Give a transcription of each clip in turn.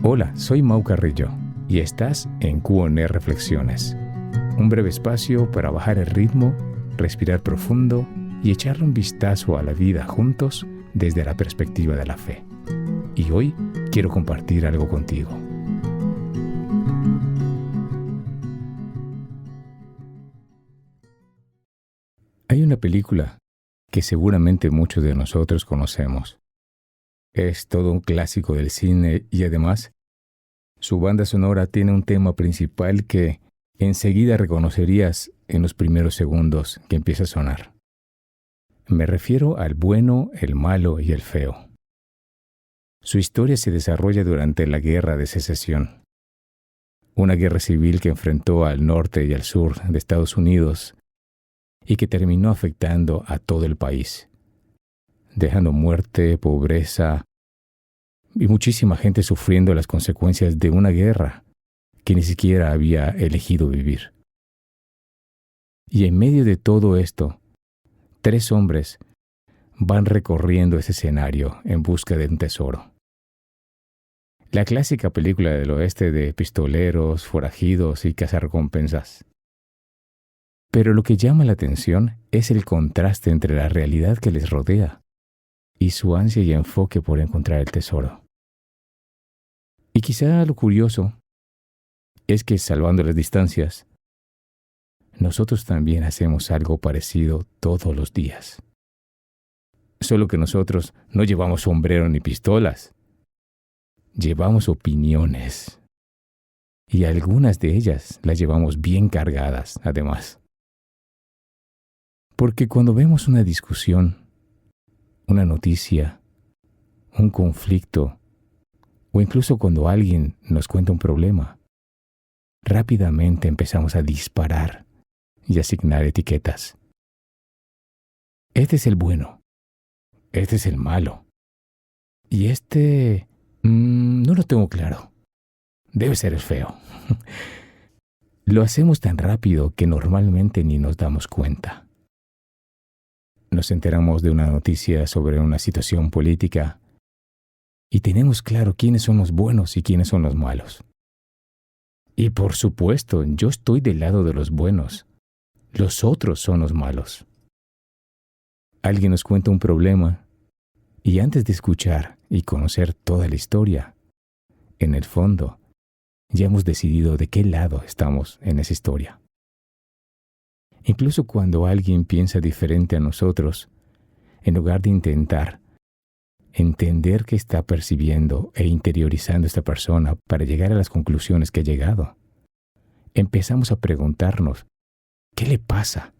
Hola, soy Mau Carrillo y estás en Q&A Reflexiones, un breve espacio para bajar el ritmo, respirar profundo y echarle un vistazo a la vida juntos desde la perspectiva de la fe. Y hoy quiero compartir algo contigo. Hay una película que seguramente muchos de nosotros conocemos. Es todo un clásico del cine y además su banda sonora tiene un tema principal que enseguida reconocerías en los primeros segundos que empieza a sonar. Me refiero al bueno, el malo y el feo. Su historia se desarrolla durante la Guerra de Secesión, una guerra civil que enfrentó al norte y al sur de Estados Unidos y que terminó afectando a todo el país, dejando muerte, pobreza y muchísima gente sufriendo las consecuencias de una guerra que ni siquiera había elegido vivir. Y en medio de todo esto, 3 hombres van recorriendo ese escenario en busca de un tesoro. La clásica película del oeste de pistoleros, forajidos y cazarrecompensas. Pero lo que llama la atención es el contraste entre la realidad que les rodea y su ansia y enfoque por encontrar el tesoro. Y quizá lo curioso es que, salvando las distancias, nosotros también hacemos algo parecido todos los días. Solo que nosotros no llevamos sombrero ni pistolas. Llevamos opiniones. Y algunas de ellas las llevamos bien cargadas, además. Porque cuando vemos una discusión, una noticia, un conflicto, o incluso cuando alguien nos cuenta un problema, rápidamente empezamos a disparar y asignar etiquetas. Este es el bueno, este es el malo, y este no lo tengo claro. Debe ser el feo. Lo hacemos tan rápido que normalmente ni nos damos cuenta. Nos enteramos de una noticia sobre una situación política y tenemos claro quiénes son los buenos y quiénes son los malos. Y por supuesto, yo estoy del lado de los buenos. Los otros son los malos. Alguien nos cuenta un problema y antes de escuchar y conocer toda la historia, en el fondo, ya hemos decidido de qué lado estamos en esa historia. Incluso cuando alguien piensa diferente a nosotros, en lugar de intentar entender qué está percibiendo e interiorizando esta persona para llegar a las conclusiones que ha llegado, empezamos a preguntarnos, ¿qué le pasa?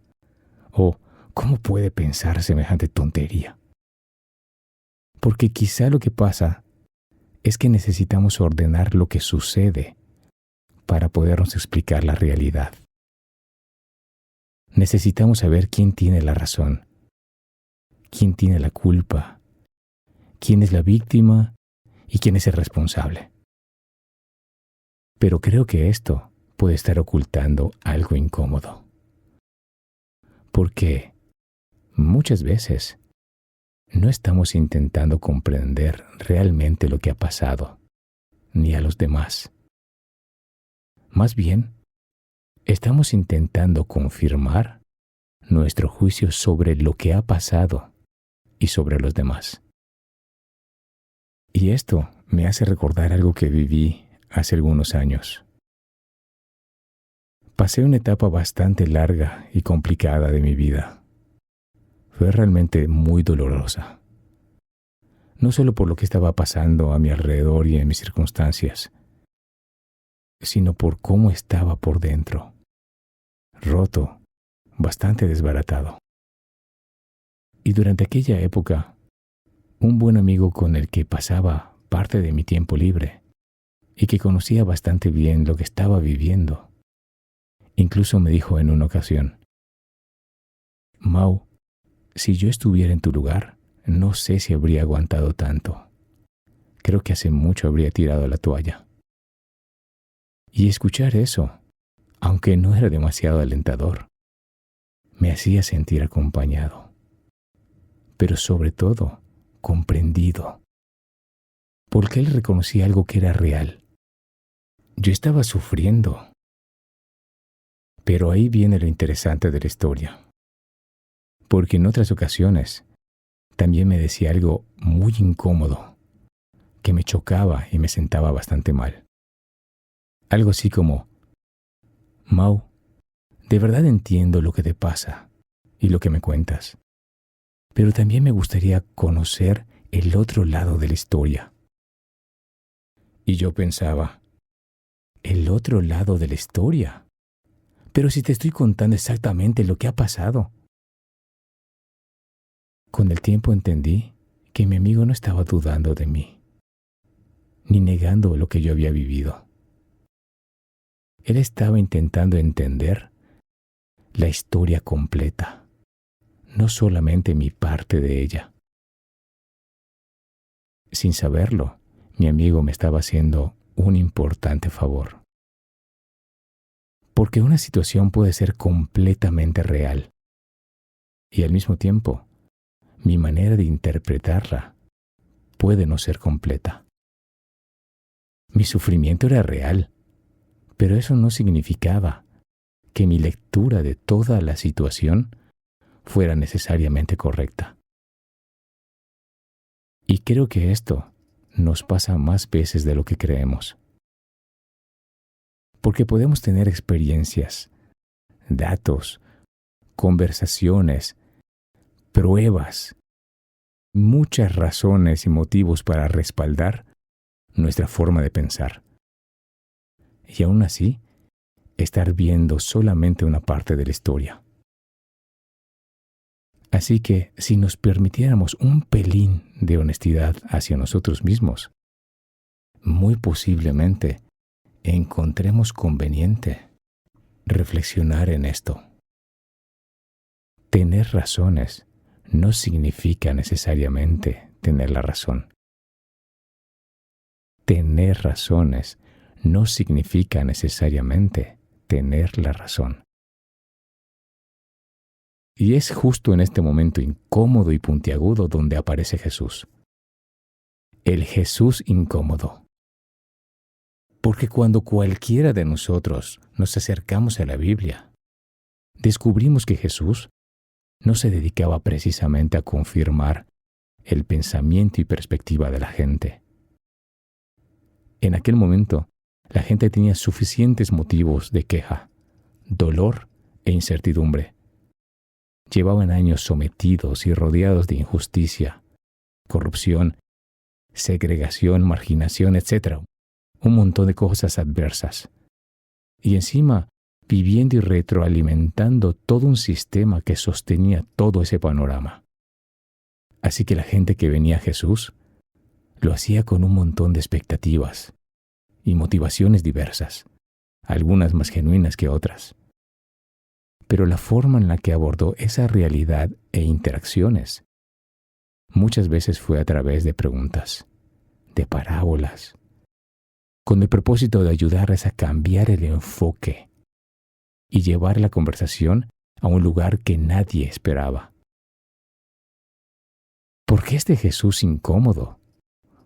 O ¿cómo puede pensar semejante tontería? Porque quizá lo que pasa es que necesitamos ordenar lo que sucede para podernos explicar la realidad. Necesitamos saber quién tiene la razón, quién tiene la culpa, quién es la víctima y quién es el responsable. Pero creo que esto puede estar ocultando algo incómodo. Porque muchas veces no estamos intentando comprender realmente lo que ha pasado, ni a los demás. Más bien, estamos intentando confirmar nuestro juicio sobre lo que ha pasado y sobre los demás. Y esto me hace recordar algo que viví hace algunos años. Pasé una etapa bastante larga y complicada de mi vida. Fue realmente muy dolorosa. No solo por lo que estaba pasando a mi alrededor y en mis circunstancias, sino por cómo estaba por dentro. Roto, bastante desbaratado. Y durante aquella época, un buen amigo con el que pasaba parte de mi tiempo libre y que conocía bastante bien lo que estaba viviendo, incluso me dijo en una ocasión, Mau, si yo estuviera en tu lugar, no sé si habría aguantado tanto. Creo que hace mucho habría tirado la toalla. Y escuchar eso, aunque no era demasiado alentador, me hacía sentir acompañado, pero sobre todo comprendido. porque él reconocía algo que era real. Yo estaba sufriendo. Pero ahí viene lo interesante de la historia, porque en otras ocasiones también me decía algo muy incómodo, que me chocaba y me sentaba bastante mal. Algo así como: Mau, de verdad entiendo lo que te pasa y lo que me cuentas, pero también me gustaría conocer el otro lado de la historia. Y yo pensaba: ¿el otro lado de la historia? Pero si te estoy contando exactamente lo que ha pasado. Con el tiempo entendí que mi amigo no estaba dudando de mí, ni negando lo que yo había vivido. Él estaba intentando entender la historia completa, no solamente mi parte de ella. Sin saberlo, mi amigo me estaba haciendo un importante favor. Porque una situación puede ser completamente real y al mismo tiempo, mi manera de interpretarla puede no ser completa. Mi sufrimiento era real, pero eso no significaba que mi lectura de toda la situación fuera necesariamente correcta. Y creo que esto nos pasa más veces de lo que creemos. Porque podemos tener experiencias, datos, conversaciones, pruebas, muchas razones y motivos para respaldar nuestra forma de pensar. Y aún así, estar viendo solamente una parte de la historia. Así que si nos permitiéramos un pelín de honestidad hacia nosotros mismos, muy posiblemente encontremos conveniente reflexionar en esto. Tener razones no significa necesariamente tener la razón. Tener razones no significa necesariamente tener la razón. Y es justo en este momento incómodo y puntiagudo donde aparece Jesús. El Jesús incómodo. Porque cuando cualquiera de nosotros nos acercamos a la Biblia, descubrimos que Jesús no se dedicaba precisamente a confirmar el pensamiento y perspectiva de la gente. En aquel momento, la gente tenía suficientes motivos de queja, dolor e incertidumbre. Llevaban años sometidos y rodeados de injusticia, corrupción, segregación, marginación, etc. Un montón de cosas adversas. Y encima, viviendo y retroalimentando todo un sistema que sostenía todo ese panorama. Así que la gente que venía a Jesús lo hacía con un montón de expectativas y motivaciones diversas, algunas más genuinas que otras. Pero la forma en la que abordó esa realidad e interacciones muchas veces fue a través de preguntas, de parábolas, con el propósito de ayudarles a cambiar el enfoque y llevar la conversación a un lugar que nadie esperaba. Porque este Jesús incómodo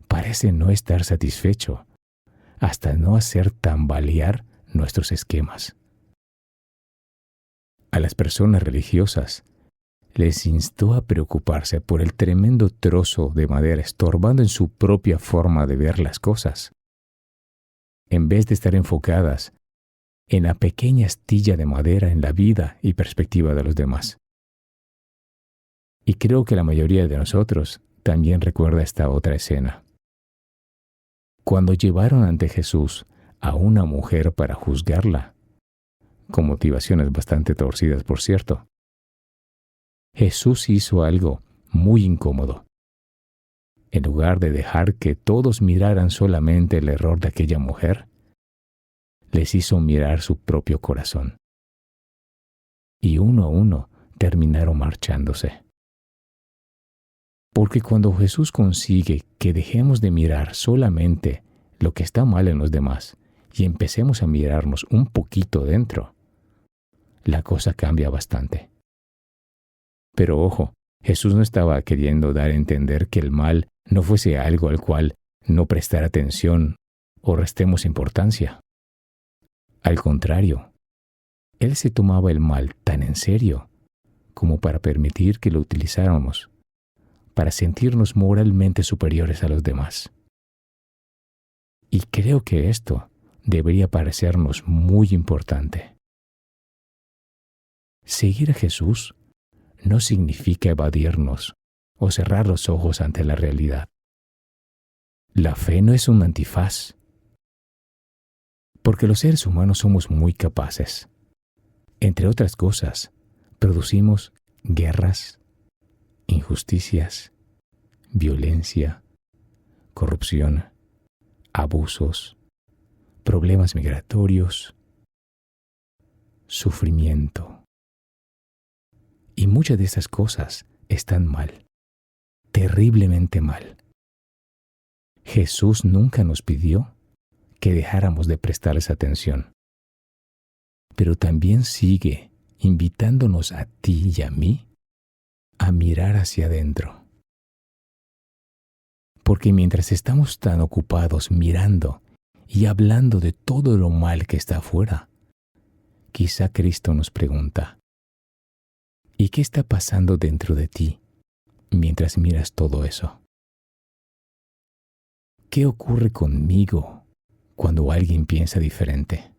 parece no estar satisfecho hasta no hacer tambalear nuestros esquemas. A las personas religiosas les instó a preocuparse por el tremendo trozo de madera estorbando en su propia forma de ver las cosas, en vez de estar enfocadas en la pequeña astilla de madera en la vida y perspectiva de los demás. Y creo que la mayoría de nosotros también recuerda esta otra escena. Cuando llevaron ante Jesús a una mujer para juzgarla, con motivaciones bastante torcidas, por cierto, Jesús hizo algo muy incómodo. En lugar de dejar que todos miraran solamente el error de aquella mujer, les hizo mirar su propio corazón. Y uno a uno terminaron marchándose. Porque cuando Jesús consigue que dejemos de mirar solamente lo que está mal en los demás y empecemos a mirarnos un poquito dentro, la cosa cambia bastante. Pero ojo, Jesús no estaba queriendo dar a entender que el mal no fuese algo al cual no prestar atención o restemos importancia. Al contrario, Él se tomaba el mal tan en serio como para permitir que lo utilizáramos para sentirnos moralmente superiores a los demás. Y creo que esto debería parecernos muy importante. Seguir a Jesús no significa evadirnos o cerrar los ojos ante la realidad. La fe no es un antifaz, porque los seres humanos somos muy capaces. Entre otras cosas, producimos guerras, injusticias, violencia, corrupción, abusos, problemas migratorios, sufrimiento. Y muchas de esas cosas están mal, terriblemente mal. Jesús nunca nos pidió que dejáramos de prestarles atención, pero también sigue invitándonos a ti y a mí a mirar hacia adentro. Porque mientras estamos tan ocupados mirando y hablando de todo lo mal que está afuera, quizá Cristo nos pregunta, ¿y qué está pasando dentro de ti mientras miras todo eso? ¿Qué ocurre conmigo cuando alguien piensa diferente?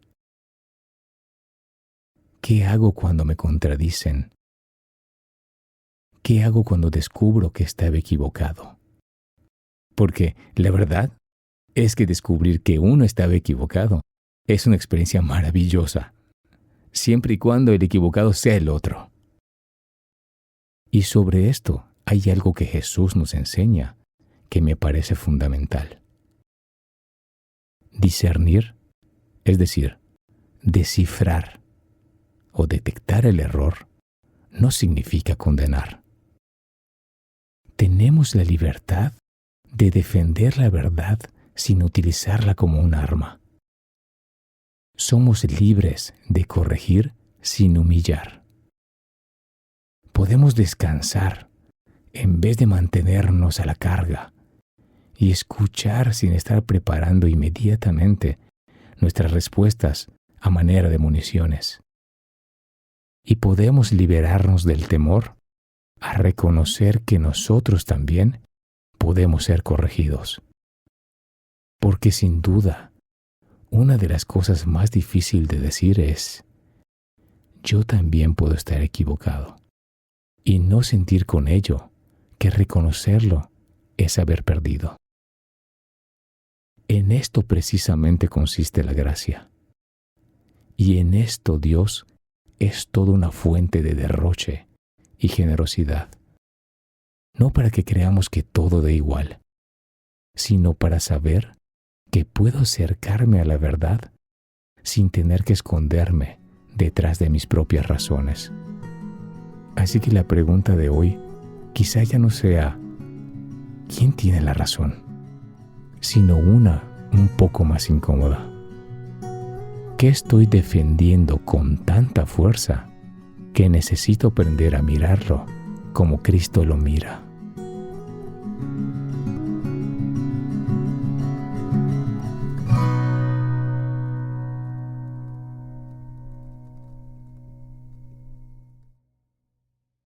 ¿Qué hago cuando me contradicen? ¿Qué hago cuando descubro que estaba equivocado? Porque la verdad es que descubrir que uno estaba equivocado es una experiencia maravillosa, siempre y cuando el equivocado sea el otro. Y sobre esto hay algo que Jesús nos enseña que me parece fundamental. Discernir, es decir, descifrar o detectar el error, no significa condenar. Tenemos la libertad de defender la verdad sin utilizarla como un arma. Somos libres de corregir sin humillar. Podemos descansar en vez de mantenernos a la carga y escuchar sin estar preparando inmediatamente nuestras respuestas a manera de municiones. Y podemos liberarnos del temor a reconocer que nosotros también podemos ser corregidos. Porque sin duda, una de las cosas más difíciles de decir es, yo también puedo estar equivocado. Y no sentir con ello que reconocerlo es haber perdido. En esto precisamente consiste la gracia. Y en esto Dios es toda una fuente de derroche y generosidad. No para que creamos que todo da igual, sino para saber que puedo acercarme a la verdad sin tener que esconderme detrás de mis propias razones. Así que la pregunta de hoy quizá ya no sea ¿quién tiene la razón?, sino una un poco más incómoda. ¿Qué estoy defendiendo con tanta fuerza que necesito aprender a mirarlo como Cristo lo mira?